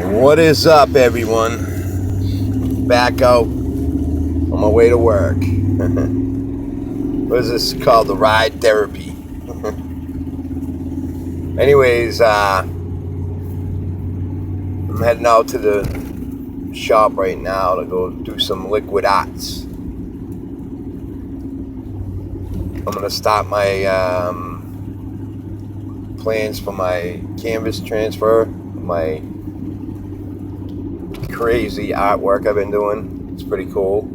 What is up, everyone? Back out on my way to work. What is this called? The ride therapy. Anyways, I'm heading out to the shop right now to go do some liquid arts. I'm gonna start my plans for my canvas transfer, my crazy artwork I've been doing. It's pretty cool.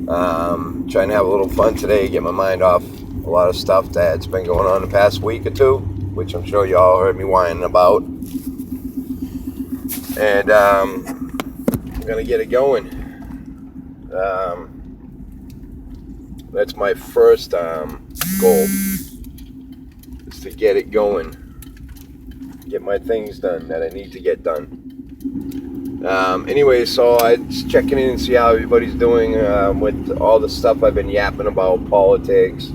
Trying to have a little fun today, get my mind off a lot of stuff that's been going on the past week or two, which I'm sure you all heard me whining about. And I'm gonna get it going. That's my first goal, is to get it going, get my things done that I need to get done. Anyway, so I was checking in and see how everybody's doing with all the stuff I've been yapping about, politics,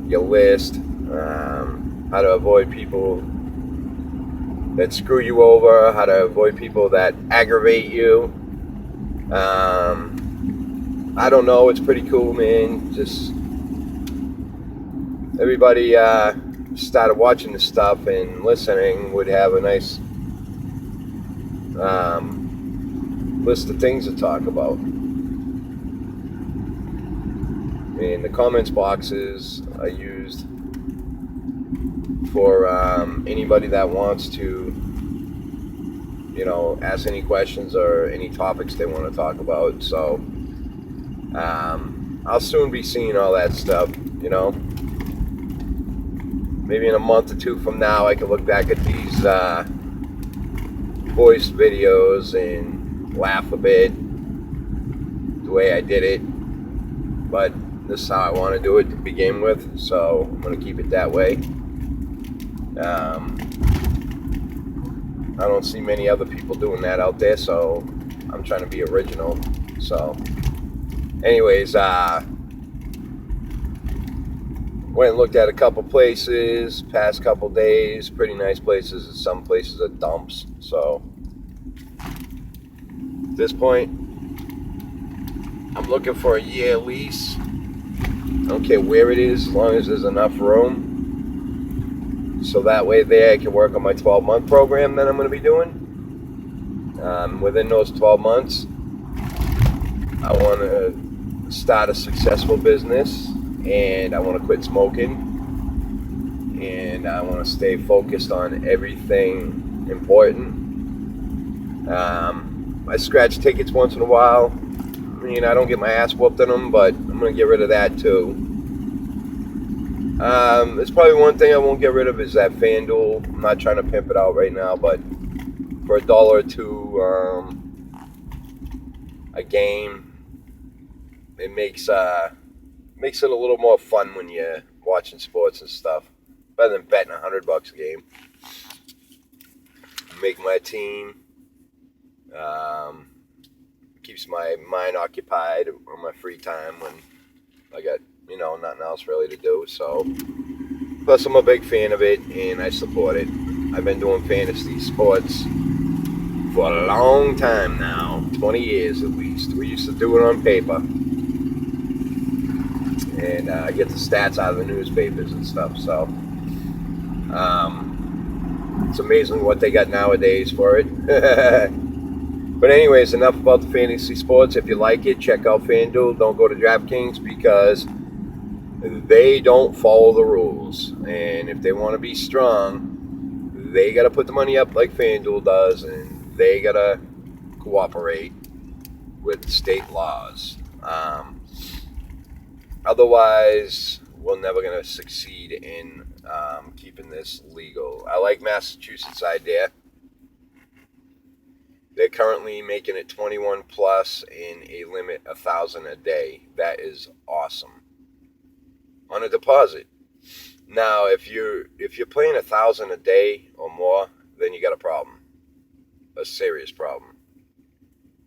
your list, how to avoid people that screw you over, how to avoid people that aggravate you. I don't know, it's pretty cool, man. Just everybody started watching this stuff and listening would have a nice list of things to talk about. And the comments boxes are used for anybody that wants to, ask any questions or any topics they want to talk about. So I'll soon be seeing all that stuff, Maybe in a month or two from now, I can look back at these voice videos and laugh a bit the way I did it. But this is how I want to do it to begin with, so I'm going to keep it that way. I don't see many other people doing that out there, so I'm trying to be original. So anyways, went and looked at a couple places past couple days, pretty nice places, and some places are dumps. So at this point, I'm looking for a year lease. I don't care where it is, as long as there's enough room. So that way there I can work on my 12-month program that I'm going to be doing. Within those 12 months, I want to start a successful business, and I want to quit smoking, and I want to stay focused on everything important. I scratch tickets once in a while. I don't get my ass whooped on them, but I'm going to get rid of that too. There's probably one thing I won't get rid of is that FanDuel. I'm not trying to pimp it out right now, but for $1 or $2 a game, it makes it a little more fun when you're watching sports and stuff. Better than betting $100 a game. Make my team. Keeps my mind occupied on my free time when I got, nothing else really to do. So, plus I'm a big fan of it and I support it. I've been doing fantasy sports for a long time now, 20 years at least. We used to do it on paper. And get the stats out of the newspapers and stuff. So it's amazing what they got nowadays for it. But anyways, enough about the fantasy sports. If you like it, check out FanDuel. Don't go to DraftKings because they don't follow the rules. And if they want to be strong, they got to put the money up like FanDuel does, and they got to cooperate with state laws. Otherwise, we're never going to succeed in keeping this legal. I like Massachusetts' idea. They're currently making it 21 plus in a limit 1,000 a day. That is awesome. On a deposit. Now, if you're playing 1,000 a day or more, then you got a problem, a serious problem.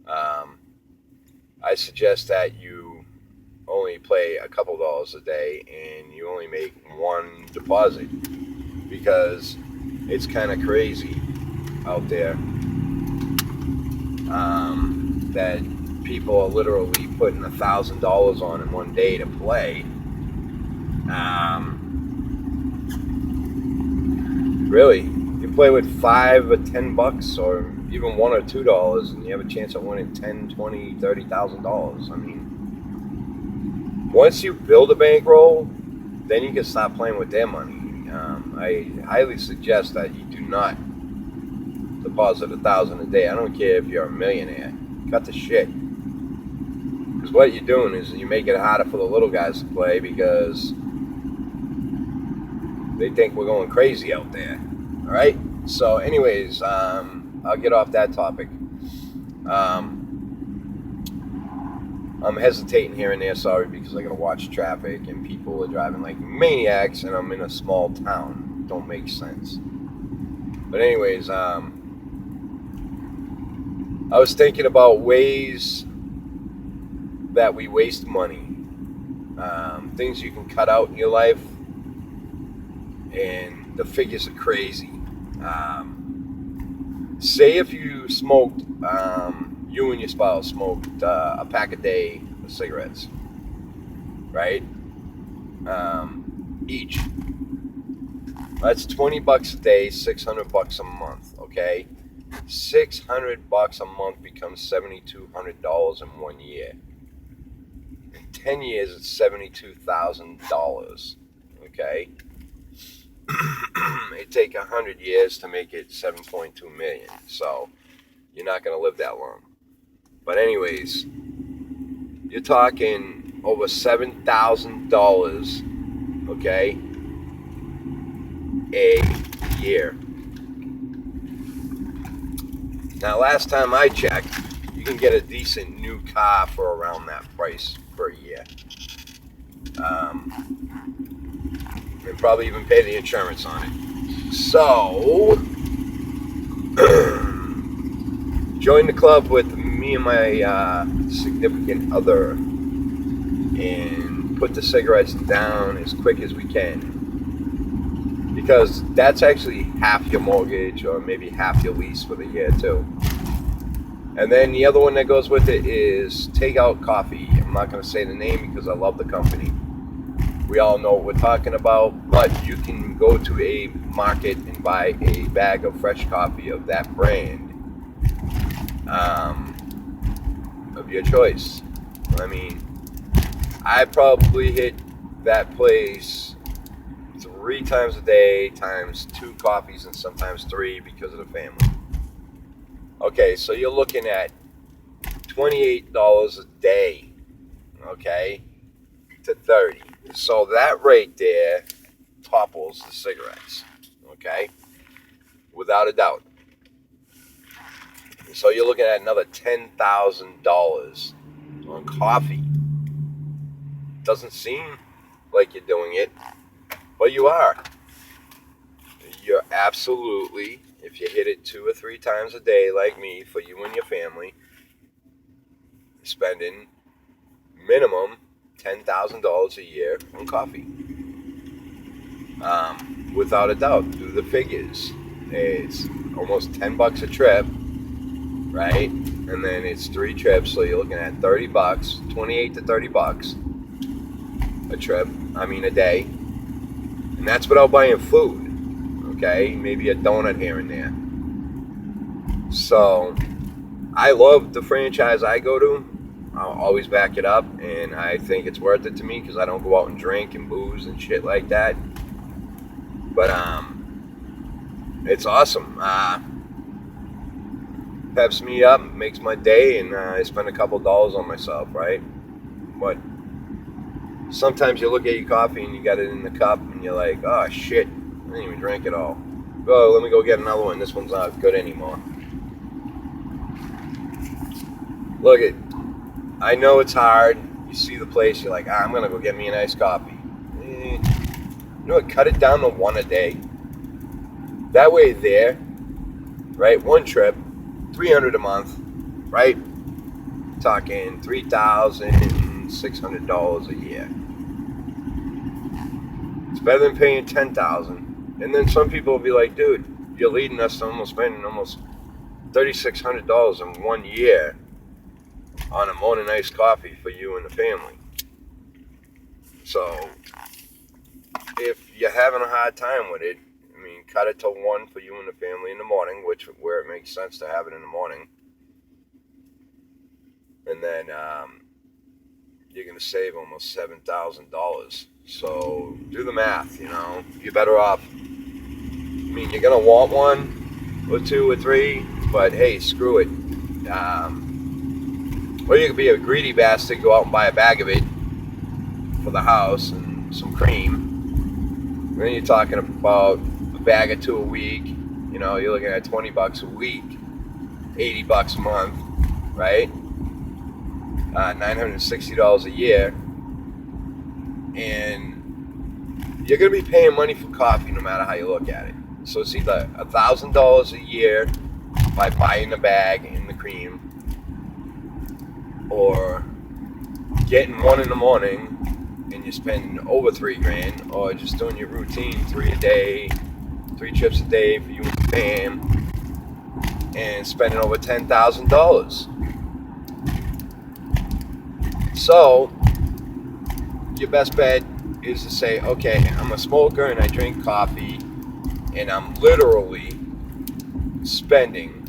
I suggest that you only play a couple dollars a day and you only make one deposit, because it's kind of crazy. out there that people are literally putting $1,000 on in one day to play. Really, you play with $5 or $10 or even $1 or $2 and you have a chance of winning $10, $20, $30,000. I mean, once you build a bankroll, then you can stop playing with their money. I highly suggest that you do not deposit $1,000 a day. I don't care if you're a millionaire. Cut the shit. Because what you're doing is you make it harder for the little guys to play because they think we're going crazy out there. All right. So, anyways, I'll get off that topic. I'm hesitating here and there, sorry, because I gotta watch traffic and people are driving like maniacs, and I'm in a small town. Don't make sense. But anyways, I was thinking about ways that we waste money, things you can cut out in your life, and the figures are crazy. Say if you smoked, you and your spouse smoked a pack a day of cigarettes, right? Each. That's $20 a day, $600 a month, okay? $600 a month becomes $7,200 in 1 year. In 10 years, it's $72,000, okay? It take 100 years to make it 7.2 million, so you're not going to live that long. But anyways, you're talking over $7,000, okay, a year. Now, last time I checked, you can get a decent new car for around that price per year. And probably even pay the insurance on it. So, join the club with me and my significant other and put the cigarettes down as quick as we can. Because that's actually half your mortgage or maybe half your lease for the year too. And then the other one that goes with it is Takeout Coffee. I'm not going to say the name because I love the company. We all know what we're talking about, but you can go to a market and buy a bag of fresh coffee of that brand, of your choice. I mean, I probably hit that place 3 times a day times 2 coffees and sometimes 3 because of the family. Okay, so you're looking at $28 a day, okay, to 30. So that right there topples the cigarettes, okay, without a doubt. So you're looking at another $10,000 on coffee. Doesn't seem like you're doing it, but you are. You're absolutely, if you hit it 2 or 3 times a day like me for you and your family, spending minimum $10,000 a year on coffee. Without a doubt, do the figures. It's almost $10 a trip, right? And then it's 3 trips, so you're looking at $30, 28 to $30 a trip. I mean a day, and that's without buying food. Okay, maybe a donut here and there. So, I love the franchise I go to. I'll always back it up, and I think it's worth it to me because I don't go out and drink and booze and shit like that. But it's awesome. Peps me up, makes my day, and I spend a couple dollars on myself, right? But sometimes you look at your coffee and you got it in the cup, and you're like, oh shit, I didn't even drink it all. Oh, let me go get another one. This one's not good anymore. Look it. I know it's hard. You see the place, you're like, I'm going to go get me a nice coffee. You know what? Cut it down to 1 a day. That way there, right? 1 trip, $300 a month, right? Talking $3,600 a year. It's better than paying $10,000. And then some people will be like, dude, you're leading us to almost spending almost $3,600 in 1 year on a morning iced coffee for you and the family. So if you're having a hard time with it, I mean, cut it to 1 for you and the family in the morning, where it makes sense to have it in the morning. And then you're going to save almost $7,000. So do the math, You're better off. I mean, you're going to want 1 or 2 or 3, but hey, screw it. Or you could be a greedy bastard, go out and buy a bag of it for the house and some cream. And then you're talking about a bag or 2 a week. You're looking at $20 a week, $80 a month, right? $960 a year. And you're going to be paying money for coffee no matter how you look at it. So it's either $1,000 a year by buying the bag and the cream, or getting 1 in the morning and you're spending over $3,000, or just doing your routine 3 a day, 3 trips a day for you and the fam, and spending over $10,000. So your best bet is to say, okay, I'm a smoker and I drink coffee, and I'm literally spending,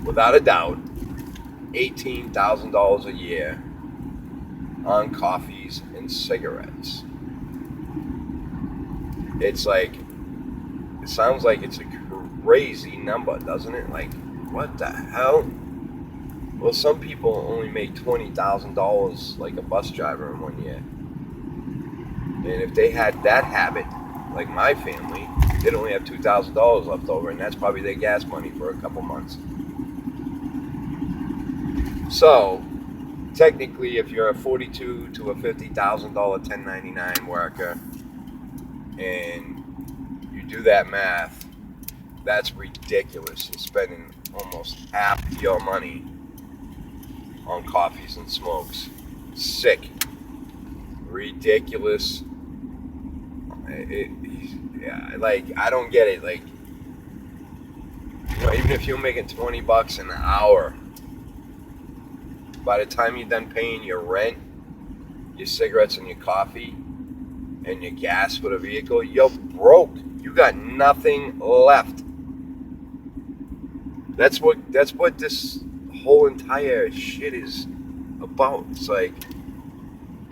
without a doubt, $18,000 a year on coffees and cigarettes. It sounds like it's a crazy number, doesn't it? Like, what the hell? Well, some people only make $20,000 like a bus driver in 1 year. And if they had that habit, like my family, they'd only have $2,000 left over, and that's probably their gas money for a couple months. So, technically, if you're a $42,000 to a $50,000 1099 worker, and you do that math, that's ridiculous. You're spending almost half your money on coffees and smokes. Sick. Ridiculous. I don't get it. Even if you're making $20 an hour, by the time you're done paying your rent, your cigarettes and your coffee, and your gas for the vehicle, you're broke. You got nothing left. That's what this whole entire shit is about. It's like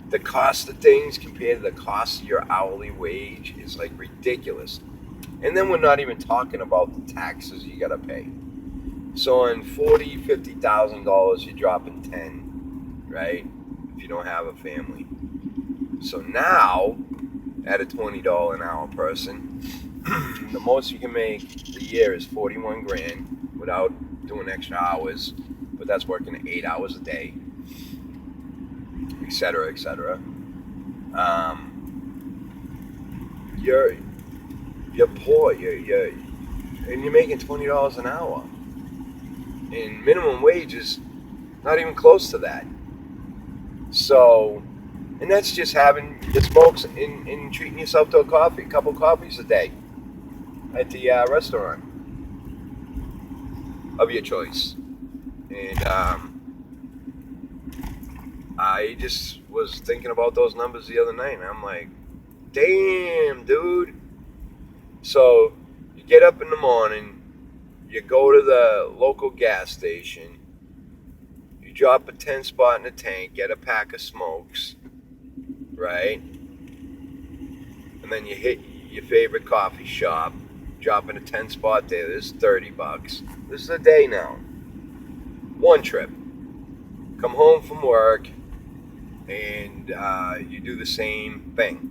the cost of things compared to the cost of your hourly wage is like ridiculous. And then we're not even talking about the taxes you gotta pay. So on $40,000, $50,000, you're dropping 10, right? If you don't have a family. So now, at a $20 an hour person, the most you can make a year is $41,000 without doing extra hours, but that's working 8 hours a day, etc., etc. You're poor. And you're making $20 an hour. And minimum wage is not even close to that. So, and that's just having your smokes and treating yourself to a couple coffees a day at the restaurant of your choice. And I just was thinking about those numbers the other night, and I'm like, damn, dude. So you get up in the morning, you go to the local gas station, you drop a 10 spot in the tank, get a pack of smokes, right? And then you hit your favorite coffee shop, drop in a 10 spot there, this is $30. This is a day now. 1 trip. Come home from work, and you do the same thing.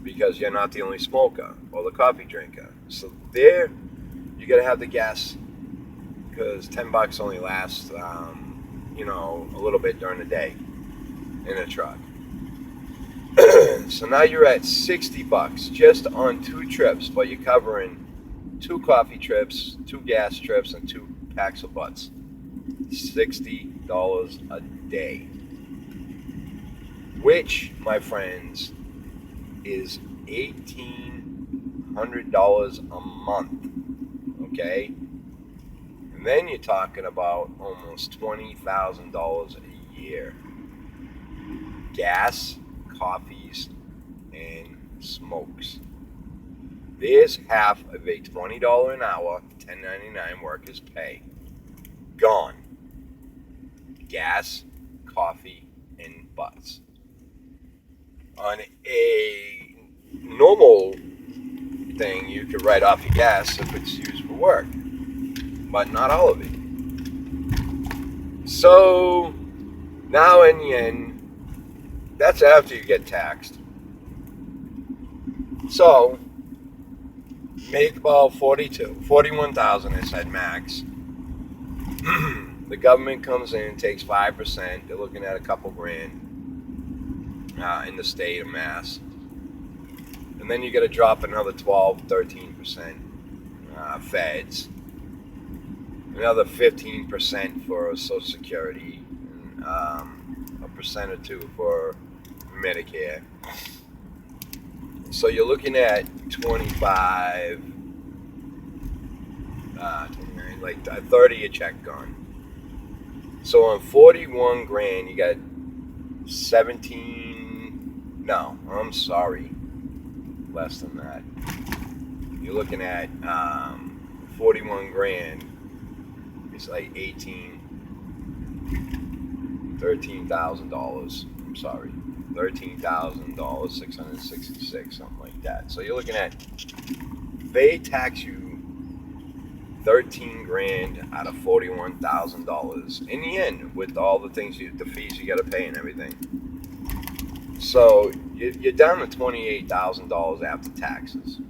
Because you're not the only smoker or the coffee drinker. So there, you gotta have the gas, because $10 only lasts, a little bit during the day in a truck. So now you're at $60 just on 2 trips, but you're covering 2 coffee trips, 2 gas trips, and 2 packs of butts. $60 a day, which, my friends, is $1,800 $1,200 a month, okay? And then you're talking about almost $20,000 a year. Gas, coffees, and smokes. There's half of a $20 an hour 1099 worker's pay gone. Gas, coffee, and butts. On a normal thing, you could write off your gas if it's used for work, but not all of it. So now in the end, that's after you get taxed. So make about 41,000, I said max. The government comes in, takes 5%. They're looking at a couple grand in the state of Mass. And then you got to drop another 12, 13% feds. Another 15% for Social Security. And, a percent or two for Medicare. So you're looking at 25, 29, like 30 a check gone. So on 41 grand, you got 17, no, I'm sorry, less than that. You're looking at 41 grand, it's like $13,000, I'm sorry, $13,000, 666, something like that. So you're looking at, they tax you 13 grand out of $41,000 in the end, with all the things, the fees you got to pay and everything. So you're down to $28,000 after taxes.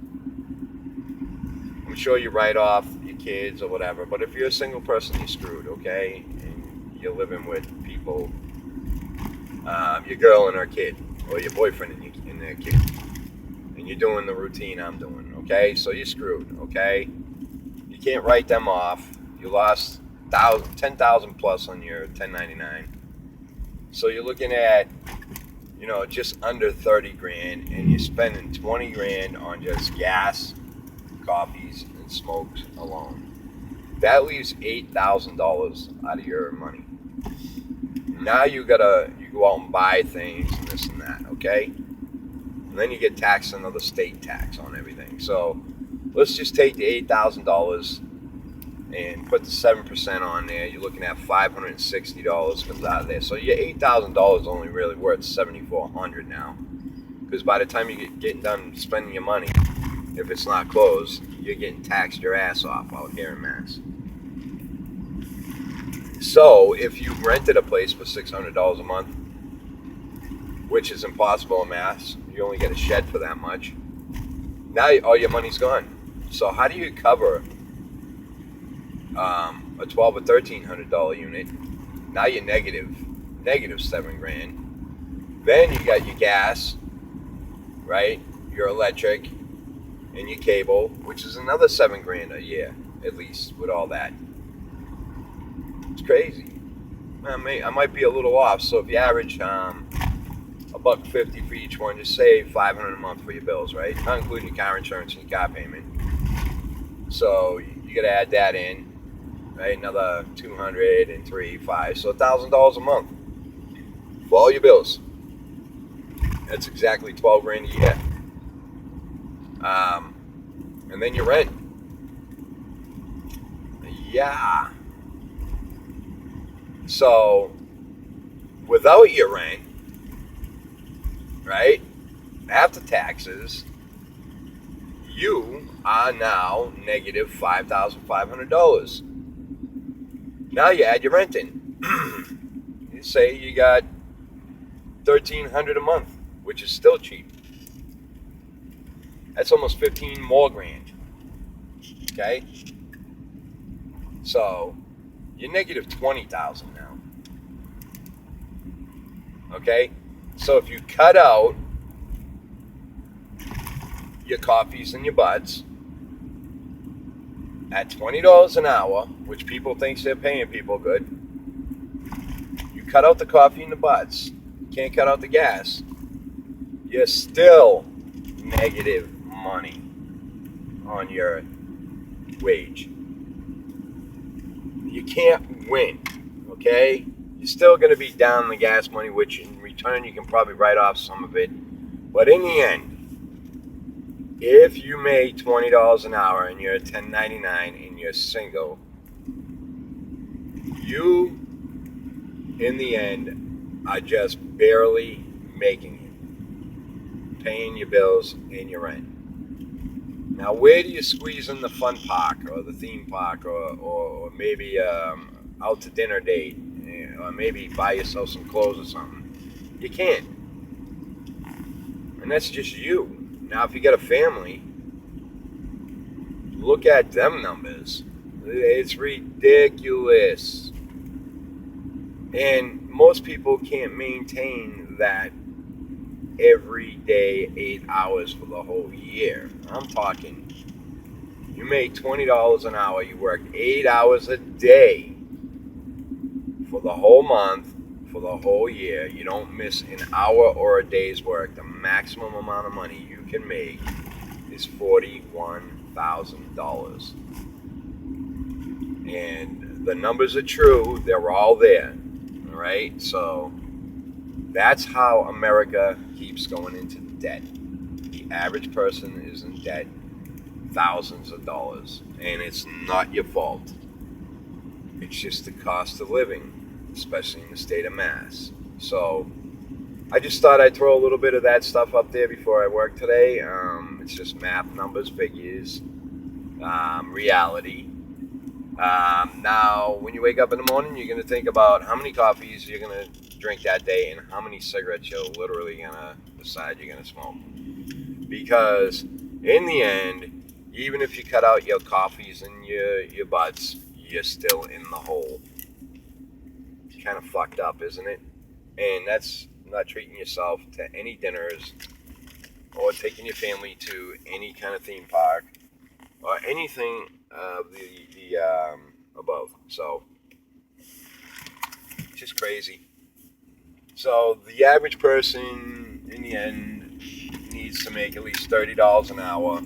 I'm sure you write off your kids or whatever, but if you're a single person, you're screwed, okay? And you're living with people, your girl and her kid, or your boyfriend and their kid, and you're doing the routine I'm doing, okay? So you're screwed, okay? You can't write them off. You lost 10,000 plus on your 1099. So you're looking at, just under 30 grand, and you're spending 20 grand on just gas, coffees, and smokes alone. That leaves $8,000 out of your money. Now you go out and buy things and this and that, okay? And then you get taxed another state tax on everything. So let's just take the $8,000 and put the 7% on there. You're looking at $560 comes out of there. So your $8,000 is only really worth $7,400 now, because by the time you get done spending your money, if it's not closed, you're getting taxed your ass off out here in Mass. So if you rented a place for $600 a month, which is impossible in Mass, you only get a shed for that much. Now all your money's gone. So how do you cover a $1,200 or $1,300 unit? Now you're negative $7 grand. Then you got your gas, right? Your electric and your cable, which is another $7 grand a year, at least, with all that. It's crazy. I might be a little off. So if you average $150 for each one, just say $500 a month for your bills, right? Not including your car insurance and your car payment. So you got to add that in, right? Another $200 and $3,500, so $1,000 a month for all your bills. That's exactly 12 grand a year. And then your rent. Yeah. So without your rent, right, after taxes, you are now negative $5,500. Now you add your rent in. You say you got $1,300 a month, which is still cheap. That's almost 15 more grand. Okay? So you're negative 20,000 now. Okay? So if you cut out your coffees and your butts at $20 an hour, which people think they're paying people good, you cut out the coffee and the butts, you can't cut out the gas, you're still negative money. on your wage. You can't win, okay? You're still going to be down the gas money, which in return you can probably write off some of it. But in the end, if you make $20 an hour and you're a 1099 and you're single, you, in the end, are just barely making it, paying your bills and your rent. Now, where do you squeeze in the fun park or the theme park or maybe out to dinner date or maybe buy yourself some clothes or something? You can't. And that's just you. Now, if you got a family, look at them numbers. It's ridiculous. And most people can't maintain that every day, 8 hours for the whole year. I'm talking, you make $20 an hour, you work 8 hours a day for the whole month, for the whole year. You don't miss an hour or a day's work. The maximum amount of money you can make is $41,000. And the numbers are true, they're all there. All right, so that's how America keeps going into debt. The average person is in debt thousands of dollars, and it's not your fault. It's just the cost of living, especially in the state of Mass. So I just thought I'd throw a little bit of that stuff up there before I work today. It's just math, numbers, figures, reality. Now, when you wake up in the morning, you're going to think about how many coffees you're going to drink that day and how many cigarettes you're literally going to decide you're going to smoke. Because in the end, even if you cut out your coffees and your butts, you're still in the hole. It's kind of fucked up, isn't it? And that's not treating yourself to any dinners or taking your family to any kind of theme park or anything the above. So it's just crazy. So the average person in the end needs to make at least $30 an hour,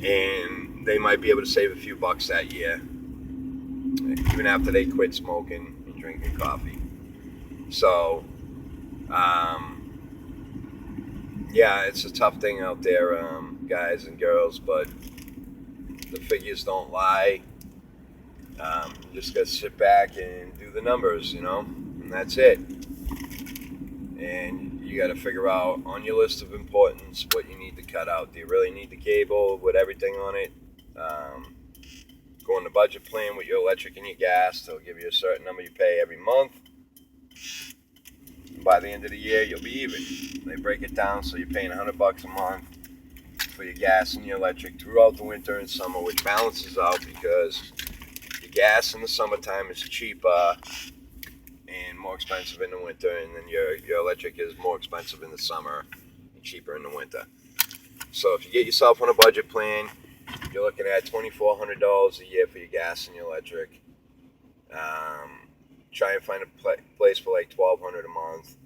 and they might be able to save a few bucks that year, even after they quit smoking and drinking coffee. So yeah, it's a tough thing out there, guys and girls, but the figures don't lie. You just got to sit back and do the numbers, and that's it. And you got to figure out on your list of importance what you need to cut out. Do you really need the cable with everything on it? Go on the budget plan with your electric and your gas. They'll give you a certain number you pay every month. And by the end of the year, you'll be even. They break it down so you're paying $100 a month for your gas and your electric throughout the winter and summer, which balances out because your gas in the summertime is cheaper and more expensive in the winter, and then your electric is more expensive in the summer and cheaper in the winter. So if you get yourself on a budget plan, you're looking at $2,400 a year for your gas and your electric. Try and find a place for like $1,200 a month.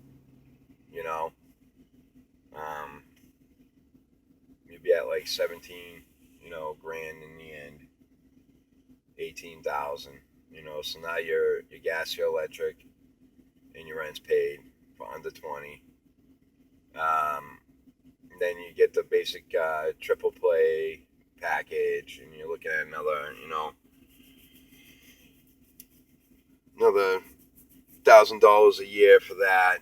You'd be at like 17, grand in the end. 18,000. So now your gas, your electric, and your rent's paid for under 20. Then you get the basic triple play package, and you're looking at another $1,000 a year for that.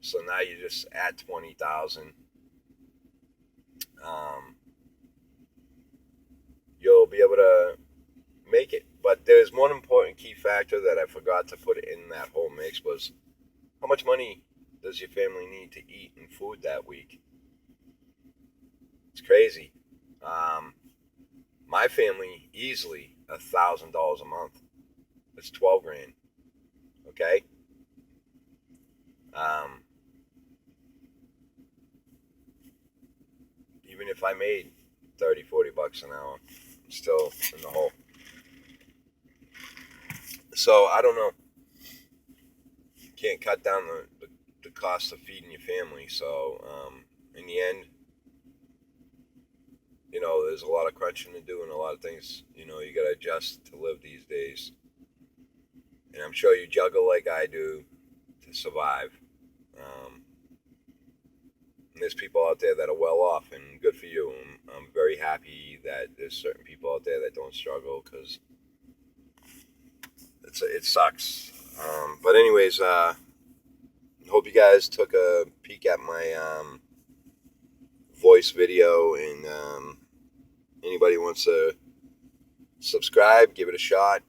So now you just add 20,000. You'll be able to make it. But there's one important key factor that I forgot to put in that whole mix was how much money does your family need to eat in food that week? It's crazy. My family easily $1,000 a month. That's 12 grand. Okay. Even if I made $30-40 an hour, I'm still in the hole. So I don't know. You can't cut down the cost of feeding your family. So in the end, there's a lot of crunching to do and a lot of things, you got to adjust to live these days. And I'm sure you juggle like I do to survive. And there's people out there that are well off, and good for you. I'm very happy that there's certain people out there that don't struggle, because it sucks. But anyways, hope you guys took a peek at my voice video, and anybody wants to subscribe, give it a shot.